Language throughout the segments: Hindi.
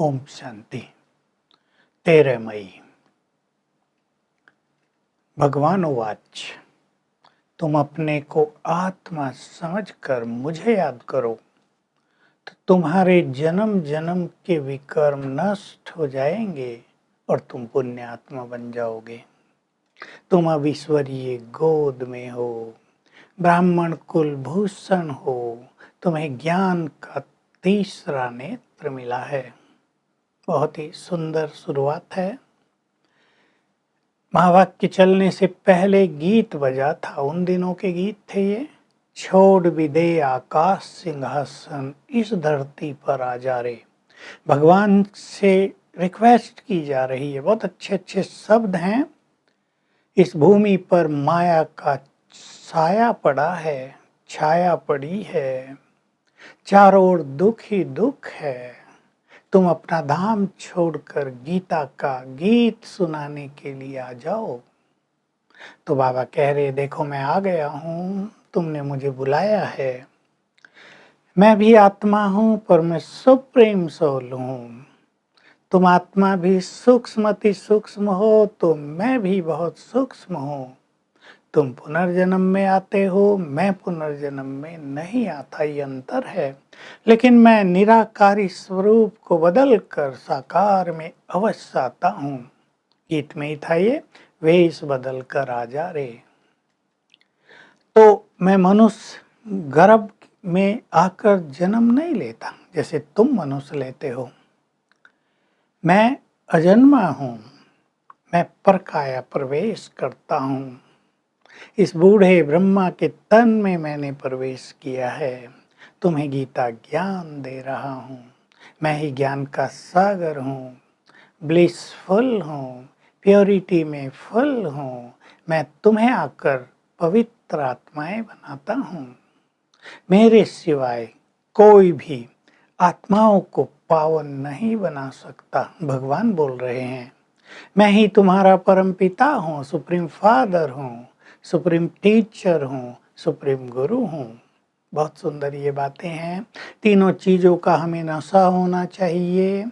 ओम शांति। 13 मई। भगवान उवाच, तुम अपने को आत्मा समझकर मुझे याद करो तो तुम्हारे जन्म जन्म के विकर्म नष्ट हो जाएंगे और तुम पुण्य आत्मा बन जाओगे। तुम अब ईश्वरीय गोद में हो, ब्राह्मण कुल भूषण हो, तुम्हें ज्ञान का तीसरा नेत्र मिला है। बहुत ही सुंदर शुरुआत है। महावाक्य चलने से पहले गीत बजा था, उन दिनों के गीत थे ये। छोड़ भी दे आकाश सिंहासन, इस धरती पर आ जा रे। भगवान से रिक्वेस्ट की जा रही है। बहुत अच्छे अच्छे शब्द हैं। इस भूमि पर माया का साया पड़ा है, छाया पड़ी है, चारों ओर दुख ही दुख है। तुम अपना धाम छोड़कर गीता का गीत सुनाने के लिए आ जाओ। तो बाबा कह रहे, देखो मैं आ गया हूँ, तुमने मुझे बुलाया है। मैं भी आत्मा हूँ पर मैं सुप्रीम सोल हूँ। तुम आत्मा भी सूक्ष्म अति सूक्ष्म हो तो मैं भी बहुत सूक्ष्म हूँ। तुम पुनर्जन्म में आते हो, मैं पुनर्जन्म में नहीं आता, ये अंतर है। लेकिन मैं निराकारी स्वरूप को बदल कर साकार में अवश्य आता हूँ। गीत में ही था ये, वेश बदल कर आ जा रे। तो मैं मनुष्य गर्भ में आकर जन्म नहीं लेता जैसे तुम मनुष्य लेते हो। मैं अजन्मा हूँ, मैं परकाया प्रवेश करता हूँ। इस बूढ़े ब्रह्मा के तन में मैंने प्रवेश किया है। तुम्हें गीता ज्ञान दे रहा हूँ। मैं ही ज्ञान का सागर हूँ, ब्लिसफुल हूँ, प्योरिटी में फुल हूँ। मैं तुम्हें आकर पवित्र आत्माएं बनाता हूँ। मेरे सिवाय कोई भी आत्माओं को पावन नहीं बना सकता, भगवान बोल रहे हैं। मैं ही तुम्हारा परम पिता हूँ, सुप्रीम फादर हूँ, सुप्रीम टीचर हूँ, सुप्रीम गुरु हूँ। बहुत सुंदर ये बातें हैं। तीनों चीजों का हमें नशा होना चाहिए।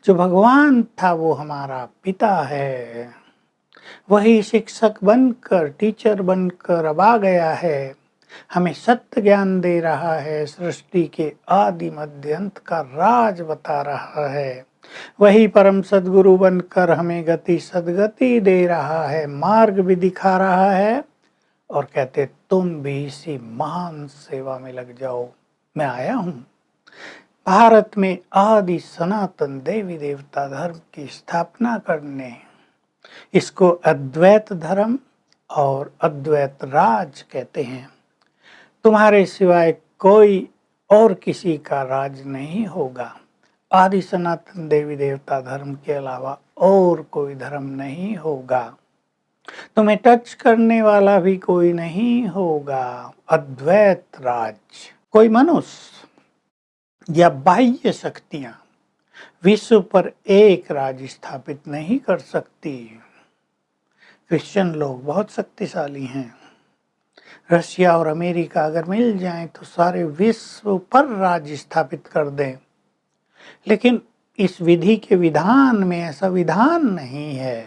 जो भगवान था वो हमारा पिता है, वही शिक्षक बनकर, टीचर बनकर अब आ गया है। हमें सत्य ज्ञान दे रहा है, सृष्टि के आदि मध्य अंत का राज बता रहा है। वही परम सद्गुरु बनकर हमें गति सदगति दे रहा है, मार्ग भी दिखा रहा है और कहते तुम भी इसी महान सेवा में लग जाओ। मैं आया हूँ भारत में आदि सनातन देवी देवता धर्म की स्थापना करने। इसको अद्वैत धर्म और अद्वैत राज कहते हैं। तुम्हारे सिवाय कोई और किसी का राज नहीं होगा। आदि सनातन देवी देवता धर्म के अलावा और कोई धर्म नहीं होगा। तुम्हें टच करने वाला भी कोई नहीं होगा। अद्वैत राज। कोई मनुष्य या बाह्य शक्तियां विश्व पर एक राज स्थापित नहीं कर सकती। क्रिश्चियन लोग बहुत शक्तिशाली हैं। रशिया और अमेरिका अगर मिल जाएं तो सारे विश्व पर राज स्थापित कर दें। लेकिन इस विधि के विधान में ऐसा विधान नहीं है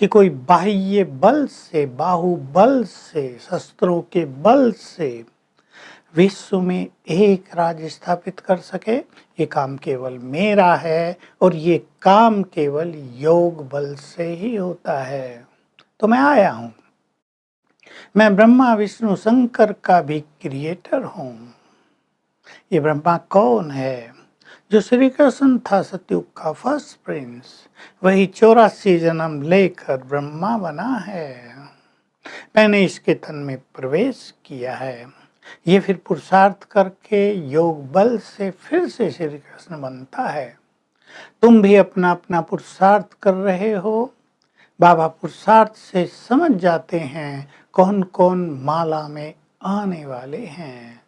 कि कोई बाह्य बल से, बाहुबल से, शस्त्रों के बल से विश्व में एक राज स्थापित कर सके। ये काम केवल मेरा है और ये काम केवल योग बल से ही होता है। तो मैं आया हूँ। मैं ब्रह्मा विष्णु शंकर का भी क्रिएटर हूँ। ये ब्रह्मा कौन है? जो श्री कृष्ण था सतयुग का फर्स्ट प्रिंस, वही 84 जन्म लेकर ब्रह्मा बना है। मैंने इसके तन में प्रवेश किया है। ये फिर पुरुषार्थ करके योग बल से फिर से श्री कृष्ण बनता है। तुम भी अपना अपना पुरुषार्थ कर रहे हो। बाबा पुरुषार्थ से समझ जाते हैं कौन कौन माला में आने वाले हैं।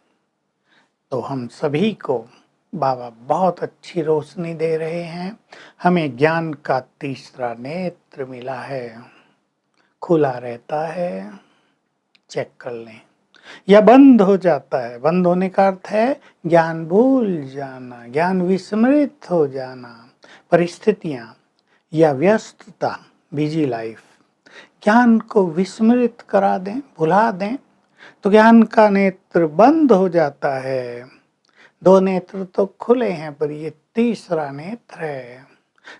तो हम सभी को बाबा बहुत अच्छी रोशनी दे रहे हैं। हमें ज्ञान का तीसरा नेत्र मिला है, खुला रहता है, चेक कर लें। या बंद हो जाता है। बंद होने का अर्थ है ज्ञान भूल जाना, ज्ञान विस्मृत हो जाना। परिस्थितियां या व्यस्तता, बिजी लाइफ ज्ञान को विस्मृत करा दें, भुला दें, तो ज्ञान का नेत्र बंद हो जाता है। 2 नेत्र तो खुले हैं, पर ये तीसरा नेत्र है,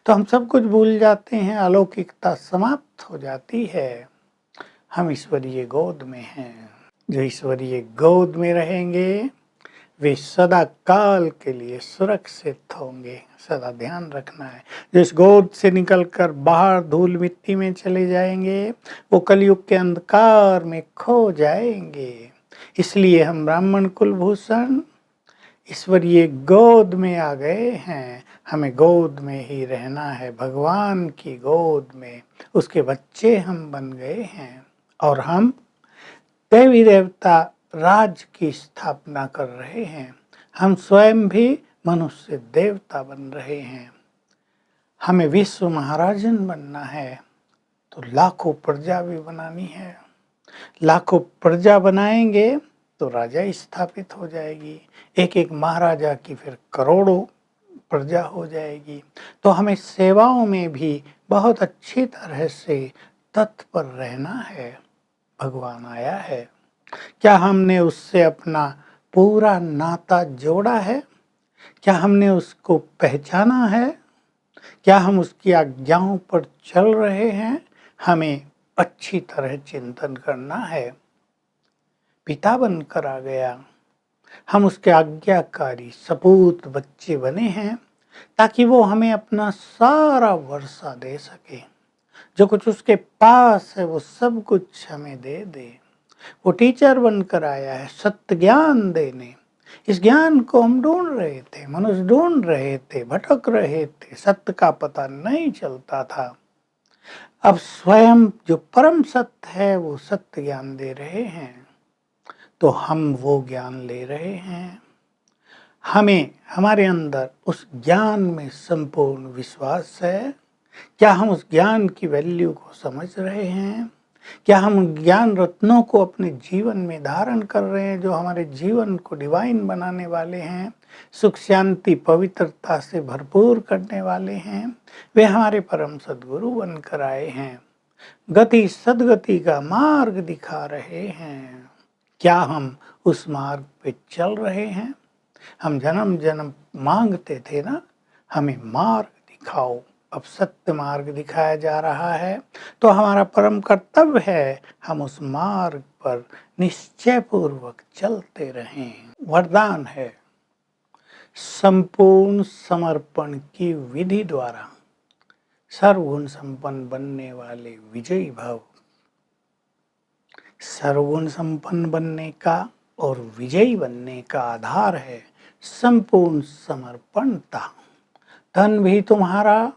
तो हम सब कुछ भूल जाते हैं, अलौकिकता समाप्त हो जाती है। हम ईश्वरीय गोद में हैं। जो ईश्वरीय गोद में रहेंगे वे सदा काल के लिए सुरक्षित होंगे। सदा ध्यान रखना है। जो इस गोद से निकलकर बाहर धूल मिट्टी में चले जाएंगे, वो कलयुग के अंधकार में खो जाएंगे। इसलिए हम ब्राह्मण कुलभूषण ईश्वरीय गोद में आ गए हैं। हमें गोद में ही रहना है, भगवान की गोद में। उसके बच्चे हम बन गए हैं और हम देवी देवता राज की स्थापना कर रहे हैं। हम स्वयं भी मनुष्य देवता बन रहे हैं। हमें विश्व महाराजन बनना है, तो लाखों प्रजा भी बनानी है। लाखों प्रजा बनाएंगे तो राजा स्थापित हो जाएगी। एक एक महाराजा की फिर करोड़ों प्रजा हो जाएगी। तो हमें सेवाओं में भी बहुत अच्छी तरह से तत्पर रहना है। भगवान आया है, क्या हमने उससे अपना पूरा नाता जोड़ा है? क्या हमने उसको पहचाना है? क्या हम उसकी आज्ञाओं पर चल रहे हैं? हमें अच्छी तरह चिंतन करना है। पिता बनकर आ गया, हम उसके आज्ञाकारी सपूत बच्चे बने हैं, ताकि वो हमें अपना सारा वर्षा दे सके। जो कुछ उसके पास है वो सब कुछ हमें दे दे। वो टीचर बनकर आया है सत्य ज्ञान देने। इस ज्ञान को हम ढूंढ रहे थे, मनुष्य ढूंढ रहे थे, भटक रहे थे, सत्य का पता नहीं चलता था। अब स्वयं जो परम सत्य है वो सत्य ज्ञान दे रहे हैं, तो हम वो ज्ञान ले रहे हैं। हमें हमारे अंदर उस ज्ञान में संपूर्ण विश्वास है। क्या हम उस ज्ञान की वैल्यू को समझ रहे हैं? क्या हम ज्ञान रत्नों को अपने जीवन में धारण कर रहे हैं, जो हमारे जीवन को डिवाइन बनाने वाले हैं, सुख शांति पवित्रता से भरपूर करने वाले हैं? वे हमारे परम सद्गुरु बनकर आए हैं, गति सदगति का मार्ग दिखा रहे हैं। क्या हम उस मार्ग पे चल रहे हैं? हम जन्म जन्म मांगते थे ना, हमें मार्ग दिखाओ। अब सत्य मार्ग दिखाया जा रहा है, तो हमारा परम कर्तव्य है हम उस मार्ग पर निश्चय पूर्वक चलते रहें। वरदान है संपूर्ण समर्पण की विधि द्वारा सर्वगुण संपन्न बनने वाले विजयी भव। सर्वगुण संपन्न बनने का और विजयी बनने का आधार है संपूर्ण समर्पणता। धन भी तुम्हारा,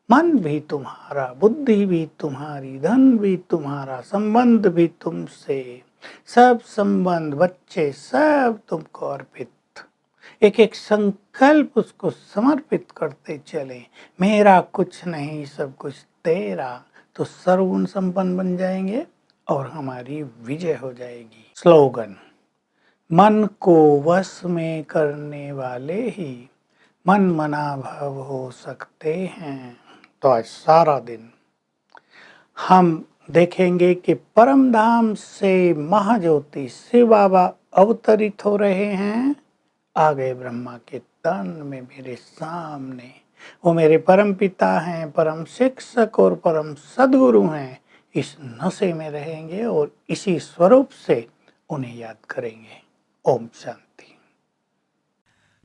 मन भी तुम्हारा, बुद्धि भी तुम्हारी, धन भी तुम्हारा, संबंध भी तुमसे, सब संबंध बच्चे सब तुमको अर्पित। एक एक संकल्प उसको समर्पित करते चले, मेरा कुछ नहीं सब कुछ तेरा। तो सर्वगुण संपन्न बन जाएंगे और हमारी विजय हो जाएगी। स्लोगन, मन को वश में करने वाले ही मन मना भव हो सकते हैं। तो आज सारा दिन हम देखेंगे कि परम धाम से महाज्योति शिव बाबा अवतरित हो रहे हैं। आ गए ब्रह्मा के तन में मेरे सामने। वो मेरे परम पिता हैं, परम शिक्षक और परम सद्गुरु हैं। इस नशे में रहेंगे और इसी स्वरूप से उन्हें याद करेंगे। Om Shanti.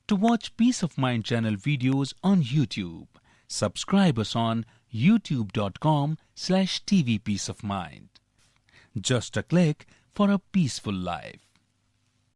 To watch Peace of Mind channel videos on YouTube, subscribe us on youtube.com/tvpeaceofmind. Just a click for a peaceful life.